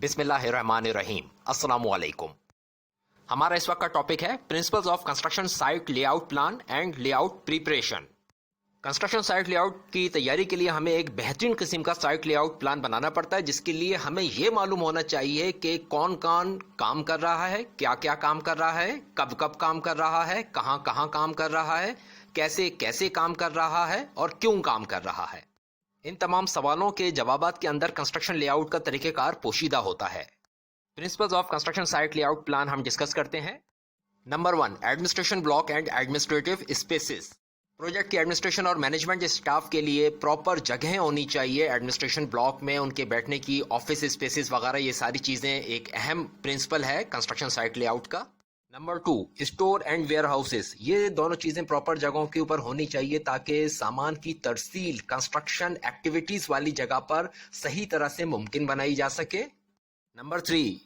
बिस्मिल्लाहिर्रहमानिर्रहीम। अस्सलामु अलैकुम। हमारा इस वक्त का टॉपिक है principles of construction site layout plan and layout preparation. Construction site layout की तैयारी के लिए हमें एक बेहतरीन किस्म का साइट लेआउट प्लान बनाना पड़ता है, जिसके लिए हमें यह मालूम होना चाहिए कि कौन कौन काम कर रहा है, क्या क्या काम कर रहा है, कब कब काम कर रहा है, कहाँ कहाँ काम कर रहा है, कैसे कैसे काम कर रहा है और क्यों काम कर रहा है। इन तमाम सवालों के जवाबात के अंदर कंस्ट्रक्शन लेआउट का तरीक़ेकार पोशीदा होता है। Principles of construction site layout plan हम डिस्कस करते हैं। Number 1, administration block and administrative spaces. Project के एडमिनिस्ट्रेशन और मैनेजमेंट स्टाफ के लिए प्रॉपर जगह होनी चाहिए एडमिनिस्ट्रेशन ब्लॉक में, उनके बैठने की ऑफिस स्पेसेस वगैरह, ये सारी चीज़ें एक अहम प्रिंसिपल है कंस्ट्रक्शन साइट लेआउट का। Number 2, store and warehouses. ये दोनों चीज़ें प्रॉपर जगहों के ऊपर होनी चाहिए ताकि सामान की तरसील कंस्ट्रक्शन एक्टिविटीज़ वाली जगह पर सही तरह से मुमकिन बनाई जा सके। Number 3,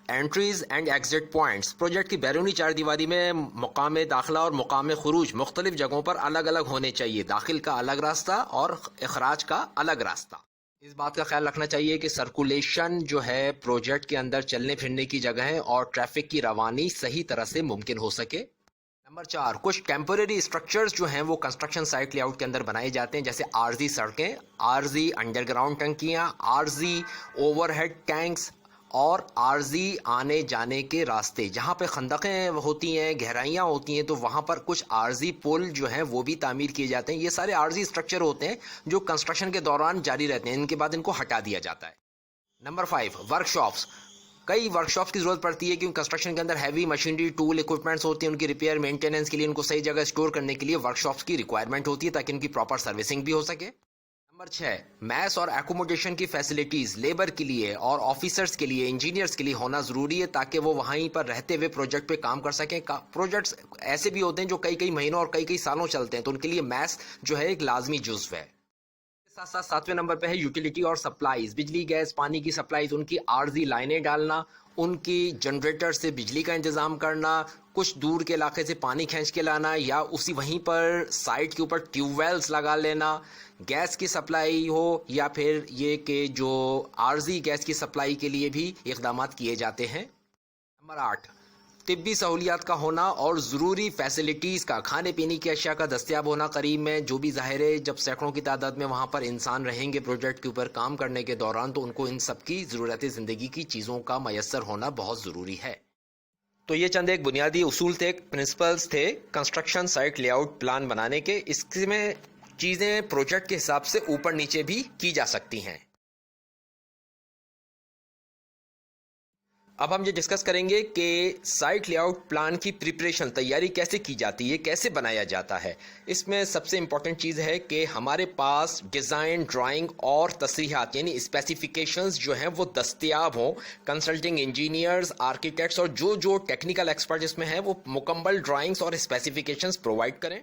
entries and exit points. Project की बैरूनी चार दीवारी में मुकाम दाखिला और मुकाम खुरूज मुख्तलिफ जगहों पर अलग अलग होने चाहिए। दाखिल का अलग रास्ता और अखराज का अलग रास्ता। इस बात का ख्याल रखना चाहिए कि सर्कुलेशन जो है प्रोजेक्ट के अंदर चलने फिरने की जगह और ट्रैफिक की रवानी सही तरह से मुमकिन हो सके। नंबर 4, कुछ टेम्पररी स्ट्रक्चर्स जो हैं वो कंस्ट्रक्शन साइट लेआउट के अंदर बनाए जाते हैं, जैसे आरजी सड़कें, आरजी अंडरग्राउंड टंकियां, आरजी ओवरहेड टैंक्स और आरजी आने जाने के रास्ते। जहाँ पे खंदकें होती हैं, गहराइयाँ होती हैं, तो वहाँ पर कुछ आरजी पुल जो हैं वो भी तामीर किए जाते हैं। ये सारे आरजी स्ट्रक्चर होते हैं जो कंस्ट्रक्शन के दौरान जारी रहते हैं, इनके बाद इनको हटा दिया जाता है। Number 5, workshops. कई वर्कशॉप्स की ज़रूरत पड़ती है क्योंकि कंस्ट्रक्शन के अंदर हैवी मशीनरी, टूल, इक्विपमेंट्स होती हैं, उनकी रिपेयर मेंटेनेंस के लिए, उनको सही जगह स्टोर करने के लिए वर्कशॉप्स की रिक्वायरमेंट होती है ताकि उनकी प्रॉपर सर्विसिंग भी हो सके। नंबर 6, मैस और एकोमोडेशन की फैसिलिटीज़ लेबर के लिए और ऑफिसर्स के लिए, इंजीनियर्स के लिए होना ज़रूरी है ताकि वो वहीं पर रहते हुए प्रोजेक्ट पे काम कर सकें। प्रोजेक्ट्स ऐसे भी होते हैं जो कई कई महीनों और कई कई सालों चलते हैं, तो उनके लिए मैस जो है एक लाजमी जुज़्व है। साथ साथ 7वें नंबर पे है यूटिलिटी और सप्लाईज। बिजली, गैस, पानी की सप्लाईज, उनकी आर्जी लाइनें डालना, उनकी जनरेटर से बिजली का इंतज़ाम करना, कुछ दूर के इलाके से पानी खींच के लाना या उसी वहीं पर साइट के ऊपर ट्यूबवेल्स लगा लेना, गैस की सप्लाई हो या फिर ये कि जो आर्जी गैस की सप्लाई के लिए भी इक़दामात किए जाते हैं। नंबर 8, तिब्बी सहूलियात का होना और ज़रूरी फैसिलिटीज़ का, खाने पीने की अशिया का दस्तयाब होना करीब में, जो भी ज़ाहिर है जब सैकड़ों की तादाद में वहाँ पर इंसान रहेंगे प्रोजेक्ट के ऊपर काम करने के दौरान, तो उनको इन सब की ज़रूरत ज़िंदगी की चीज़ों का मैसर होना बहुत ज़रूरी है। तो ये चंद एक बुनियादी उसूल थे, प्रिंसिपल्स थे कंस्ट्रक्शन साइट लेआउट प्लान बनाने के। इसमें चीज़ें प्रोजेक्ट के हिसाब से ऊपर नीचे भी की जा सकती हैं। अब हम ये डिस्कस करेंगे कि साइट लेआउट प्लान की प्रिपरेशन, तैयारी कैसे की जाती है, कैसे बनाया जाता है। इसमें सबसे इम्पॉर्टेंट चीज़ है कि हमारे पास डिज़ाइन, ड्राइंग और तस्रीहात यानी स्पेसिफिकेशंस जो हैं वो दस्तयाब हों। कंसल्टिंग इंजीनियर्स, आर्किटेक्ट्स और जो टेक्निकल एक्सपर्ट इसमें हैं वो मुकम्मल ड्राइंग्स और स्पेसिफिकेशंस प्रोवाइड करें।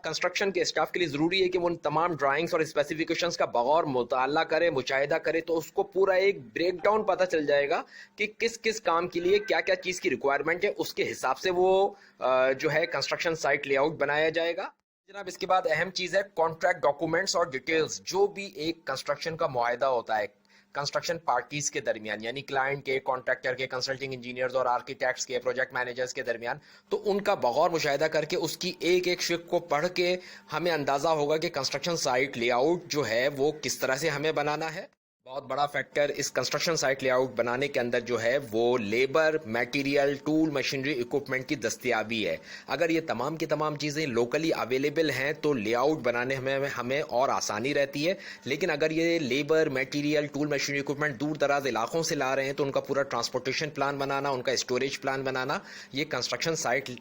कंस्ट्रक्शन के स्टाफ के लिए ज़रूरी है कि वो उन तमाम ड्राइंग्स और स्पेसिफिकेशंस का बगौर मुताला करे, मुशाहिदा करे, तो उसको पूरा एक ब्रेकडाउन पता चल जाएगा कि किस किस काम के लिए क्या क्या चीज़ की रिक्वायरमेंट है। उसके हिसाब से वो जो है कंस्ट्रक्शन साइट लेआउट बनाया जाएगा। जनाब, इसके बाद अहम चीज़ है कॉन्ट्रैक्ट डॉक्यूमेंट्स और डिटेल्स। जो भी एक कंस्ट्रक्शन का मुआहदा होता है कंस्ट्रक्शन पार्टीज के दरमियान, यानी क्लाइंट के, कॉन्ट्रैक्टर के, कंसल्टिंग इंजीनियर्स और आर्किटेक्ट्स के, प्रोजेक्ट मैनेजर्स के दरमियान, तो उनका बगौर मुशाहिदा करके उसकी एक एक शिक को पढ़ के हमें अंदाज़ा होगा कि कंस्ट्रक्शन साइट लेआउट जो है वो किस तरह से हमें बनाना है। बहुत बड़ा फैक्टर इस कंस्ट्रक्शन साइट लेआउट बनाने के अंदर जो है वो labour, material, tool, machinery, equipment की दस्तयाबी है। अगर ये तमाम की तमाम चीज़ें लोकली अवेलेबल हैं तो लेआउट बनाने में हमें और आसानी रहती है। लेकिन अगर ये labour, material, tool, machinery, equipment दूर दराज इलाकों से ला रहे हैं तो उनका पूरा ट्रांसपोर्टेशन प्लान बनाना, उनका स्टोरेज प्लान बनाना, ये कंस्ट्रक्शन साइट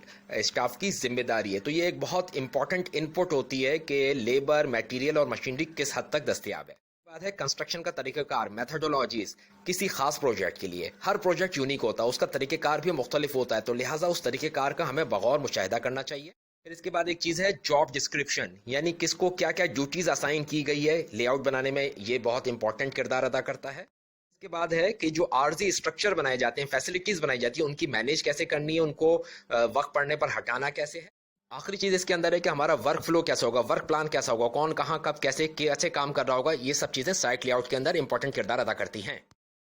स्टाफ की जिम्मेदारी है। तो ये एक बहुत इंपॉर्टेंट इनपुट होती है कि लेबर, मटेरियल और मशीनरी किस हद तक दस्तयाब है। बात है कंस्ट्रक्शन का तरीक़ाकार, मेथोडोलॉजीज। किसी खास प्रोजेक्ट के लिए हर प्रोजेक्ट यूनिक होता है, उसका तरीक़ेकार भी मुख्तलिफ होता है, तो लिहाजा उस तरीक़ेकार का हमें बगौर मुशाहिदा करना चाहिए। फिर इसके बाद एक चीज़ है जॉब डिस्क्रिप्शन, यानी किसको क्या क्या ड्यूटीज़ असाइन की गई है लेआउट बनाने में, ये बहुत इंपॉर्टेंट किरदार अदा करता है। इसके बाद है कि जो आर्जी स्ट्रक्चर बनाए जाते हैं, फैसिलिटीज़ बनाई जाती है, उनकी मैनेज कैसे करनी है, उनको वक्त पड़ने पर हटाना कैसे है। आखिरी चीज़ इसके अंदर है कि हमारा वर्क फ्लो कैसा होगा, वर्क प्लान कैसा होगा, कौन कहाँ कब कैसे कैसे काम कर रहा होगा। ये सब चीज़ें साइट लेआउट के अंदर इंपॉर्टेंट किरदार अदा करती हैं।